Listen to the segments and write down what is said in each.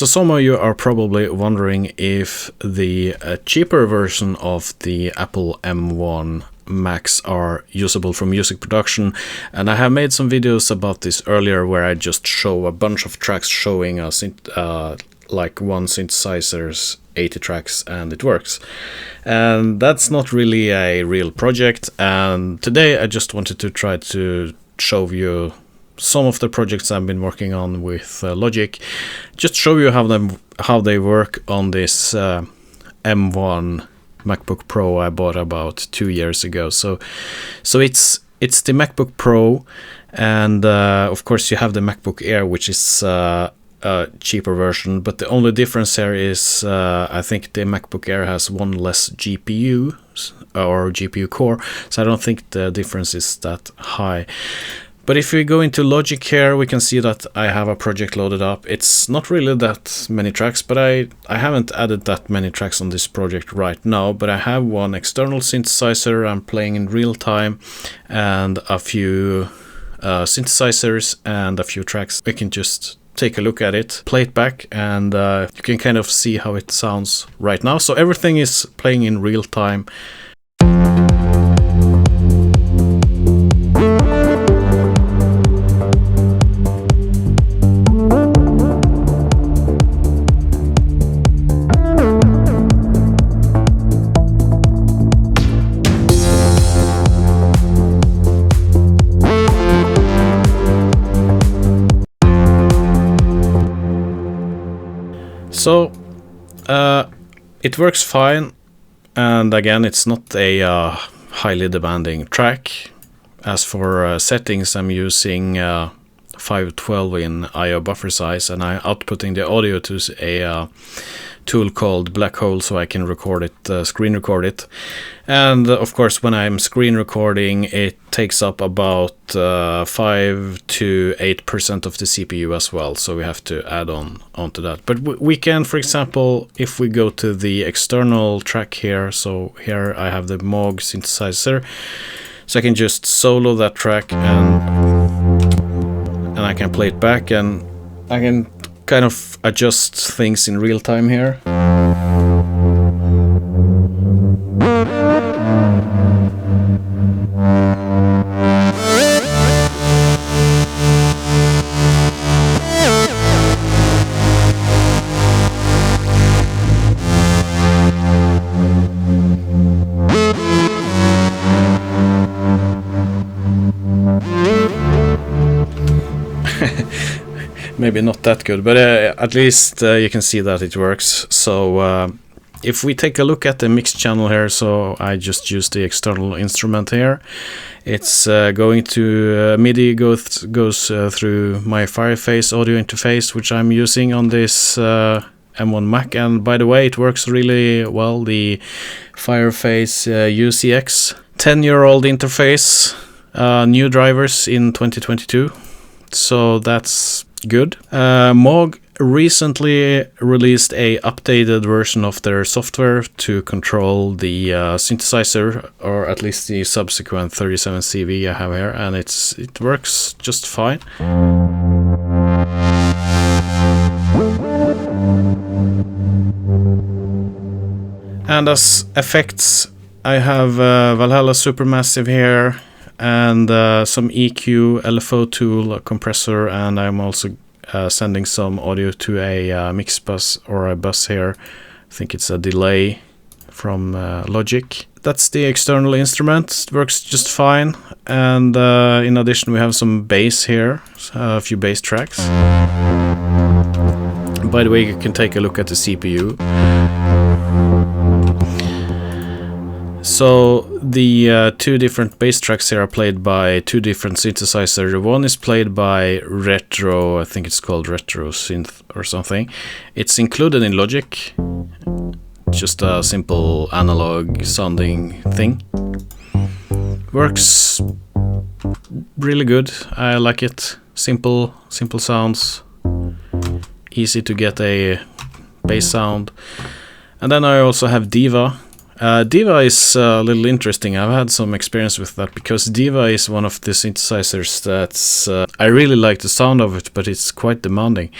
So some of you are probably wondering if the cheaper version of the Apple M1 Macs are usable for music production, and I have made some videos about this earlier where I just show a bunch of tracks showing us like one synthesizer's 80 tracks and it works. And that's not really a real project, and today I just wanted to try to show you some of the projects I've been working on with Logic, just show you how they work on this M1 MacBook Pro I bought about 2 years ago. So it's the MacBook Pro, and of course you have the MacBook Air, which is a cheaper version, but the only difference here is I think the MacBook Air has one less GPU or GPU core, so I don't think the difference is that high. But if we go into Logic here, we can see that I have a project loaded up. It's not really that many tracks, but I haven't added that many tracks on this project right now, but I have one external synthesizer I'm playing in real time, and a few synthesizers and a few tracks. We can just take a look at it, play it back, and you can kind of see how it sounds right now. So everything is playing in real time. So it works fine, and again, it's not a highly demanding track. As for settings, I'm using 512 in I/O buffer size, and I'm outputting the audio to a tool called Black Hole, so I can record it, screen record it. And of course, when I'm screen recording, it takes up about 5 to 8% of the CPU as well, so we have to add on to that. But we can, for example, if we go to the external track here, so here I have the Moog synthesizer, so I can just solo that track and I can play it back, and I can kind of adjust things in real time here. Maybe not that good, but at least you can see that it works. So if we take a look at the mix channel here, so I just use the external instrument here. It's going to MIDI goes through my Fireface audio interface, which I'm using on this M1 Mac. And by the way, it works really well. The Fireface UCX 10-year-old interface, new drivers in 2022. So that's good. Moog recently released a updated version of their software to control the synthesizer, or at least the subsequent 37CV I have here, and it works just fine. And as effects, I have Valhalla Supermassive here, and some EQ, LFO tool, a compressor, and I'm also sending some audio to a mix bus or a bus here. I think it's a delay from Logic. That's the external instrument. It works just fine. And in addition, we have some bass here, a few bass tracks. By the way, you can take a look at the CPU. So the two different bass tracks here are played by two different synthesizers. One is played by Retro, I think it's called Retro Synth or something. It's included in Logic, just a simple analog sounding thing. Works really good, I like it. Simple sounds, easy to get a bass sound. And then I also have Diva. Diva is a little interesting. I've had some experience with that because Diva is one of the synthesizers that's I really like the sound of it, but it's quite demanding.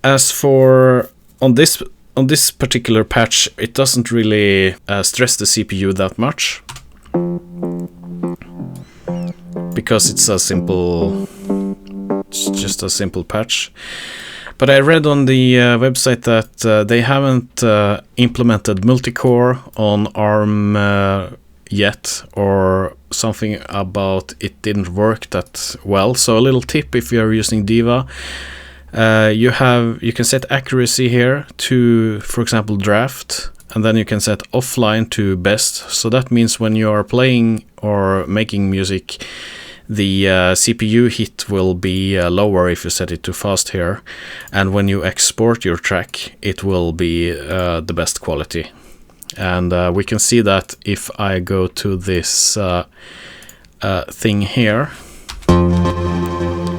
As for on this particular patch, it doesn't really stress the CPU that much, because it's just a simple patch. But I read on the website that they haven't implemented multi-core on ARM yet, or something about it didn't work that well. So a little tip: if you are using Diva, you can set accuracy here to, for example, draft, and then you can set offline to best. So that means when you are playing or making music, the CPU hit will be lower if you set it to fast here, and when you export your track, it will be the best quality. And we can see that if I go to this thing here.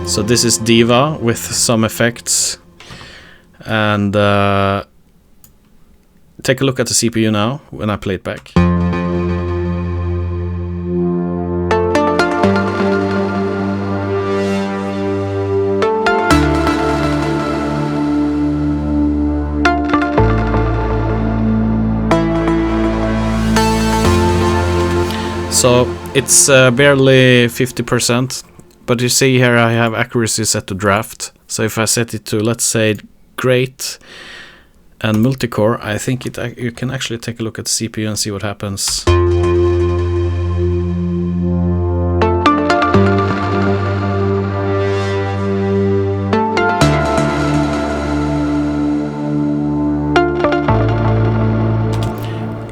So this is Diva with some effects, and take a look at the CPU now when I play it back. So it's barely 50%, but you see here I have accuracy set to draft. So if I set it to, let's say, great and multi-core, I think you can actually take a look at the CPU and see what happens.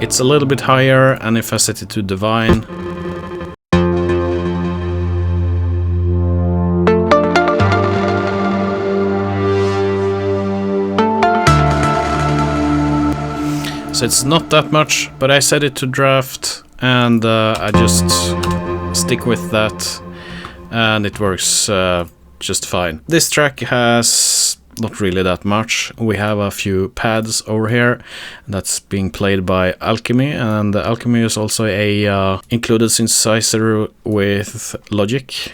It's a little bit higher, and if I set it to divine, so it's not that much, but I set it to draft, and I just stick with that, and it works just fine. This track has not really that much. We have a few pads over here that's being played by Alchemy, and Alchemy is also a included synthesizer with Logic.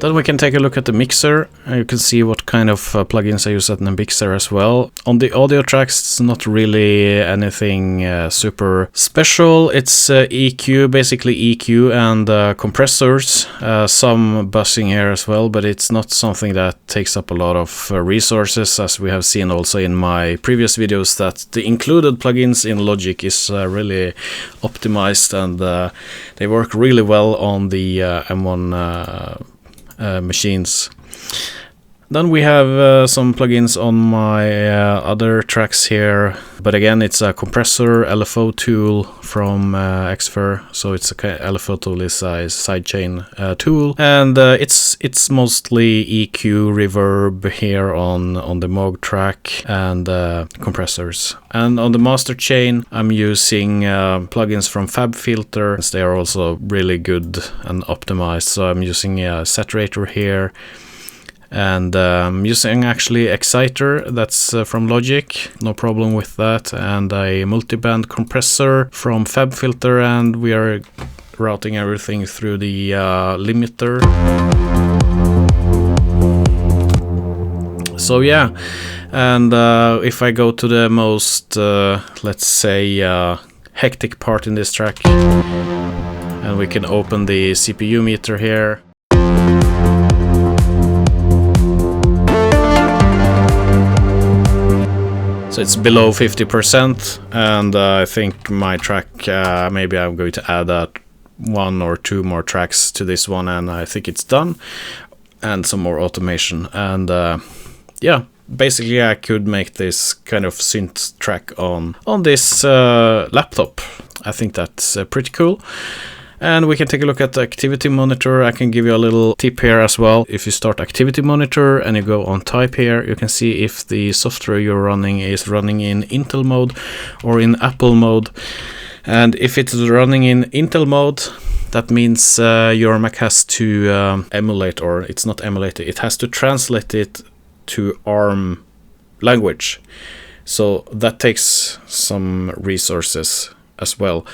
Then we can take a look at the mixer. You can see what kind of plugins I use at the mixer as well. On the audio tracks, it's not really anything super special. It's EQ, basically EQ and compressors. Some buzzing here as well, but it's not something that takes up a lot of resources, as we have seen also in my previous videos, that the included plugins in Logic is really optimized, and they work really well on the M1 machines. Then we have some plugins on my other tracks here, but again it's a compressor LFO tool from Xfer, so it's a LFO tool is a sidechain tool, and it's mostly EQ, reverb here on the Moog track, and compressors. And on the master chain I'm using plugins from FabFilter. They are also really good and optimized, so I'm using a saturator here, and using actually Exciter, that's from Logic, no problem with that, and a multiband compressor from FabFilter, and we are routing everything through the limiter. So yeah, and if I go to the most, let's say, hectic part in this track, and we can open the CPU meter here. So it's below 50%, and I think my track, maybe I'm going to add one or two more tracks to this one, and I think it's done, and some more automation, and yeah, basically I could make this kind of synth track on this laptop. I think that's pretty cool. And we can take a look at the activity monitor. I can give you a little tip here as well. If you start activity monitor and you go on type here, you can see if the software you're running is running in Intel mode or in Apple mode. And if it's running in Intel mode, that means your Mac has to emulate, or it's not emulate, it has to translate it to ARM language. So that takes some resources as well.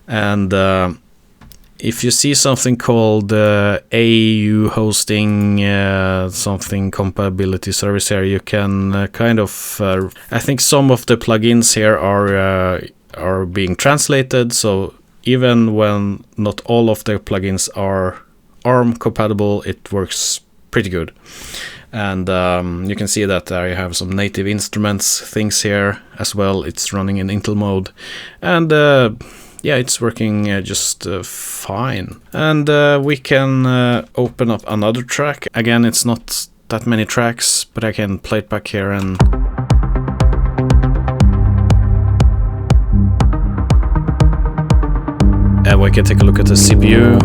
And if you see something called AU hosting something compatibility service here, you can kind of I think some of the plugins here are being translated, so even when not all of the plugins are ARM compatible, it works pretty good. And you can see that I have some native instruments things here as well. It's running in Intel mode, and yeah, it's working just fine. And we can open up another track. Again, it's not that many tracks, but I can play it back here and we can take a look at the CPU.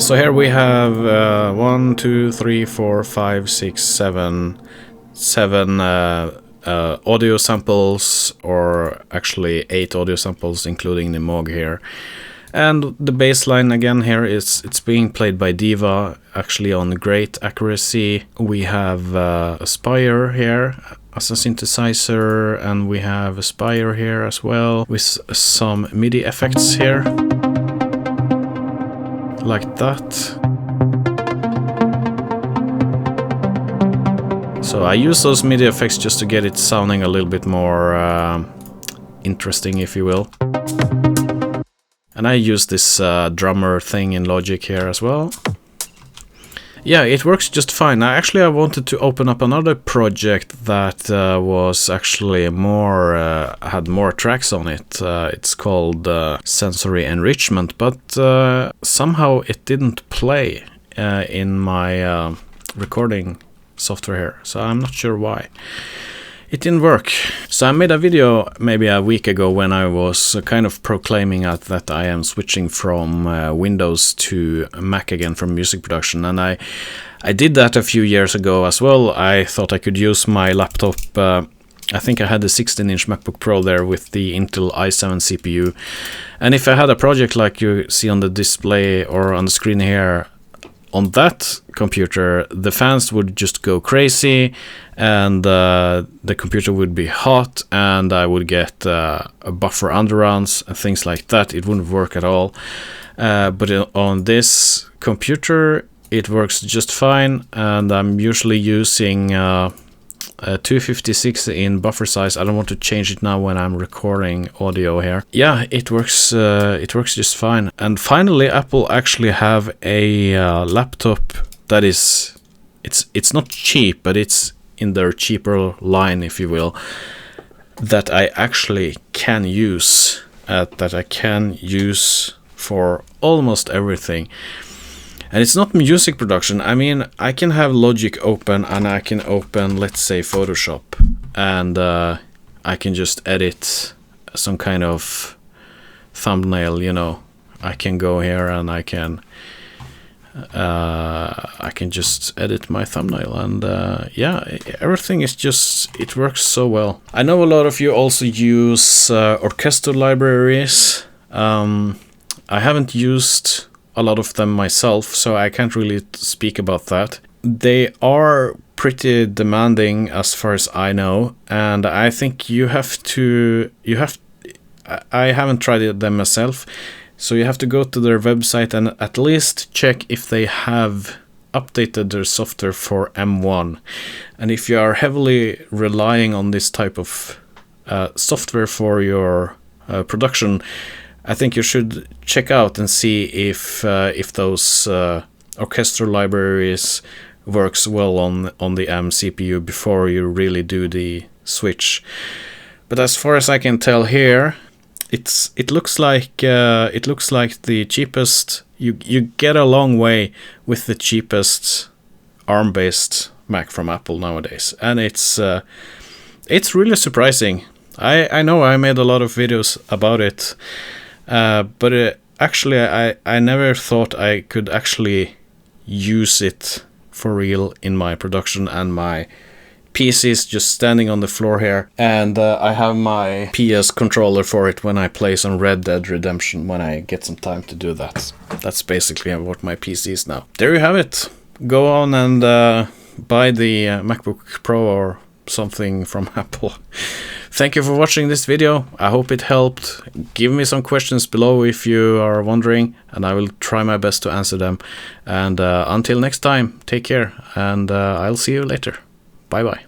So here we have 1, 2, 3, 4, 5, 6, 7 audio samples, or actually 8 audio samples including the Moog here. And the bass line again here is it's being played by Diva, actually on great accuracy. We have a Spire here as a synthesizer, and we have a Spire here as well with some MIDI effects here. Like that. So I use those MIDI effects just to get it sounding a little bit more interesting, if you will. And I use this drummer thing in Logic here as well. Yeah, it works just fine. I wanted to open up another project that was actually more had more tracks on it. It's called Sensory Enrichment, but somehow it didn't play in my recording software here, so I'm not sure why. It didn't work. So I made a video maybe a week ago when I was kind of proclaiming that I am switching from Windows to Mac again for music production, and I did that a few years ago as well. I thought I could use my laptop. I think I had the 16-inch MacBook Pro there with the Intel i7 CPU, and if I had a project like you see on the display or on the screen here, on that computer, the fans would just go crazy, and the computer would be hot, and I would get a buffer underruns and things like that. It wouldn't work at all. But on this computer, it works just fine, and I'm usually using 256 in buffer size. I don't want to change it now when I'm recording audio here. Yeah, it works just fine. And finally, Apple actually have a laptop that is, it's not cheap, but it's in their cheaper line, if you will, that I actually can use, for almost everything. And it's not music production. I mean, I can have Logic open, and I can open, let's say, Photoshop, and I can just edit some kind of thumbnail, you know. I can go here and I can just edit my thumbnail, and yeah, everything is just, it works so well. I know a lot of you also use orchestral libraries. I haven't used a lot of them myself, so I can't really speak about that. They are pretty demanding as far as I know, and I think I haven't tried them myself. So you have to go to their website and at least check if they have updated their software for M1. And if you are heavily relying on this type of software for your production, I think you should check out and see if those orchestral libraries works well on the M CPU before you really do the switch. But as far as I can tell here, it looks like the cheapest. You get a long way with the cheapest ARM-based Mac from Apple nowadays, and it's really surprising. I know I made a lot of videos about it, but actually I never thought I could actually use it for real in my production, and my PC is just standing on the floor here, and I have my PS controller for it when I play some Red Dead Redemption when I get some time to do that. That's basically what my PC is now. There you have it. Go on and buy the MacBook Pro or something from Apple. Thank you for watching this video. I hope it helped. Give me some questions below if you are wondering, and I will try my best to answer them. And until next time, take care, and I'll see you later. Bye bye.